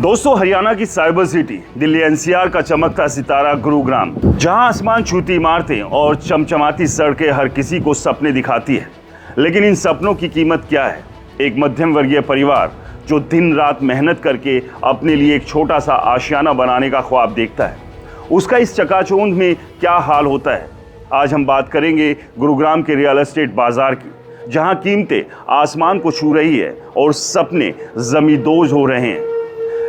दोस्तों, हरियाणा की cyber city Delhi NCR का चमकता सितारा गुरुग्राम, जहां आसमान छूती इमारतें और चमचमाती सड़कें हर किसी को सपने दिखाती है। लेकिन इन सपनों की कीमत क्या है? एक मध्यम वर्गीय परिवार जो दिन रात मेहनत करके अपने लिए एक छोटा सा आशियाना बनाने का ख्वाब देखता है, उसका इस चकाचौंध में क्या हाल होता है? आज हम बात करेंगे गुरुग्राम के रियल एस्टेट बाजार की, जहां कीमतें आसमान को छू रही है और सपने जमींदोज हो रहे हैं।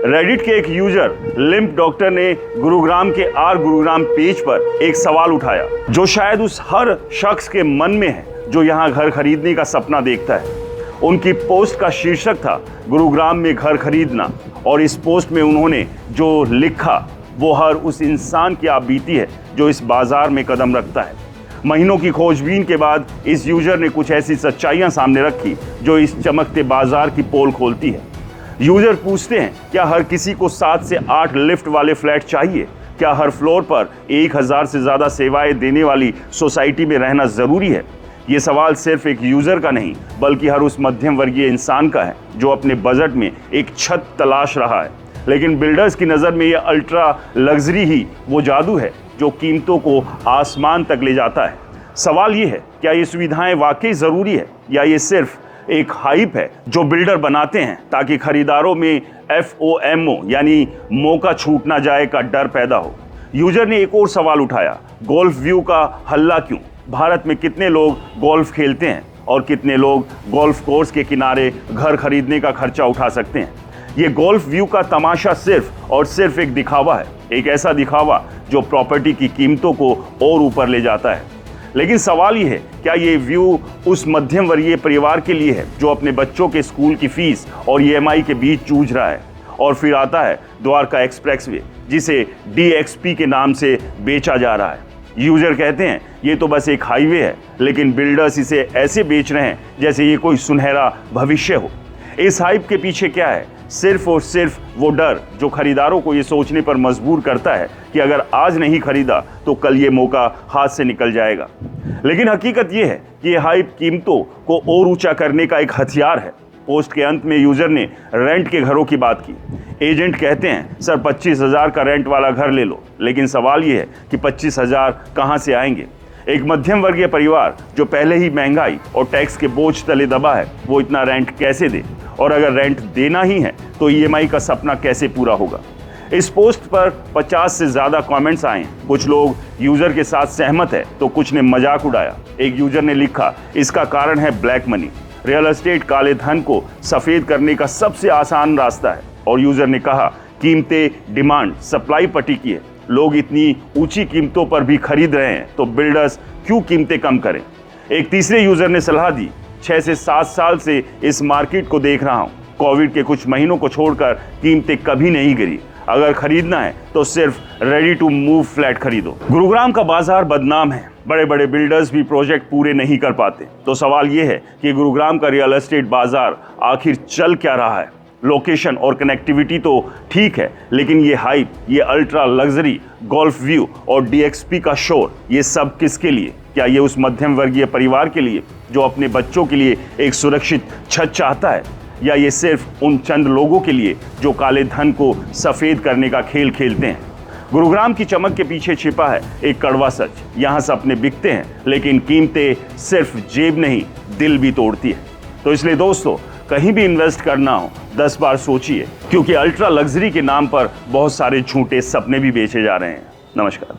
रेडिट के एक यूजर लिम्प डॉक्टर ने गुरुग्राम के गुरुग्राम पेज पर एक सवाल उठाया, जो शायद उस हर शख्स के मन में है जो यहाँ घर खरीदने का सपना देखता है। उनकी पोस्ट का शीर्षक था गुरुग्राम में घर खरीदना, और इस पोस्ट में उन्होंने जो लिखा वो हर उस इंसान की आप बीती है जो इस बाजार में कदम रखता है। महीनों की खोजबीन के बाद इस यूजर ने कुछ ऐसी सच्चाइयां सामने रखी जो इस चमकते बाजार की पोल खोलती है। यूजर पूछते हैं, क्या हर किसी को 7 से 8 लिफ्ट वाले फ्लैट चाहिए? क्या हर फ्लोर पर 1000 से ज़्यादा सेवाएं देने वाली सोसाइटी में रहना ज़रूरी है? ये सवाल सिर्फ एक यूज़र का नहीं, बल्कि हर उस मध्यम वर्गीय इंसान का है जो अपने बजट में एक छत तलाश रहा है। लेकिन बिल्डर्स की नज़र में ये अल्ट्रा लग्जरी ही वो जादू है जो कीमतों को आसमान तक ले जाता है। सवाल ये है, क्या ये सुविधाएं वाकई ज़रूरी है, या ये सिर्फ एक हाइप है जो बिल्डर बनाते हैं ताकि खरीदारों में FOMO यानी मौका छूट ना जाए का डर पैदा हो? यूजर ने एक और सवाल उठाया, गोल्फ व्यू का हल्ला क्यों? भारत में कितने लोग गोल्फ खेलते हैं और कितने लोग गोल्फ कोर्स के किनारे घर खरीदने का खर्चा उठा सकते हैं? ये गोल्फ व्यू का तमाशा सिर्फ और सिर्फ एक दिखावा है, एक ऐसा दिखावा जो प्रॉपर्टी की कीमतों को और ऊपर ले जाता है। लेकिन सवाल ये है, क्या ये व्यू उस मध्यम वर्गीय परिवार के लिए है जो अपने बच्चों के स्कूल की फीस और EMI के बीच जूझ रहा है? और फिर आता है द्वारका एक्सप्रेसवे, जिसे DXP के नाम से बेचा जा रहा है। यूजर कहते हैं ये तो बस एक हाईवे है, लेकिन बिल्डर्स इसे ऐसे बेच रहे हैं जैसे ये कोई सुनहरा भविष्य हो। इस हाइप के पीछे क्या है? सिर्फ और सिर्फ वो डर जो खरीदारों को ये सोचने पर मजबूर करता है कि अगर आज नहीं खरीदा तो कल ये मौका हाथ से निकल जाएगा। लेकिन हकीकत ये है कि ये हाइप कीमतों को और ऊंचा करने का एक हथियार है। पोस्ट के अंत में यूजर ने रेंट के घरों की बात की। एजेंट कहते हैं, सर 25,000 का रेंट वाला घर ले लो, लेकिन सवाल ये है कि 25,000 कहाँ से आएंगे? एक मध्यम वर्गीय परिवार जो पहले ही महंगाई और टैक्स के बोझ तले दबा है, वो इतना रेंट कैसे दे? और अगर रेंट देना ही है तो EMI का सपना कैसे पूरा होगा? इस पोस्ट पर 50 से ज़्यादा कमेंट्स आए। कुछ लोग यूज़र के साथ सहमत है तो कुछ ने मजाक उड़ाया। एक यूज़र ने लिखा, इसका कारण है ब्लैक मनी। रियल एस्टेट काले धन को सफ़ेद करने का सबसे आसान रास्ता है। और यूज़र ने कहा, कीमतें डिमांड सप्लाई पर टिकी है। लोग इतनी ऊंची कीमतों पर भी खरीद रहे हैं तो बिल्डर्स क्यों कीमतें कम करें? एक तीसरे यूज़र ने सलाह दी, 6 से 7 साल से इस मार्केट को देख रहा हूँ। कोविड के कुछ महीनों को छोड़कर कीमतें कभी नहीं गिरी। अगर खरीदना है तो सिर्फ रेडी टू मूव फ्लैट खरीदो। गुरुग्राम का बाजार बदनाम है, बड़े बड़े बिल्डर्स भी प्रोजेक्ट पूरे नहीं कर पाते। तो सवाल ये है कि गुरुग्राम का रियल एस्टेट बाजार आखिर चल क्या रहा है? लोकेशन और कनेक्टिविटी तो ठीक है, लेकिन ये हाइप, ये अल्ट्रा लग्जरी, गोल्फ व्यू और DXP का शोर, ये सब किसके लिए? क्या ये उस मध्यम वर्गीय परिवार के लिए जो अपने बच्चों के लिए एक सुरक्षित छत चाहता है, या ये सिर्फ उन चंद लोगों के लिए जो काले धन को सफ़ेद करने का खेल खेलते हैं? गुरुग्राम की चमक के पीछे छिपा है एक कड़वा सच। यहाँ सपने बिकते हैं, लेकिन कीमतें सिर्फ जेब नहीं, दिल भी तोड़ती है। तो इसलिए दोस्तों, कहीं भी इन्वेस्ट करना हो 10 बार सोचिए, क्योंकि अल्ट्रा लग्जरी के नाम पर बहुत सारे झूठे सपने भी बेचे जा रहे हैं। नमस्कार।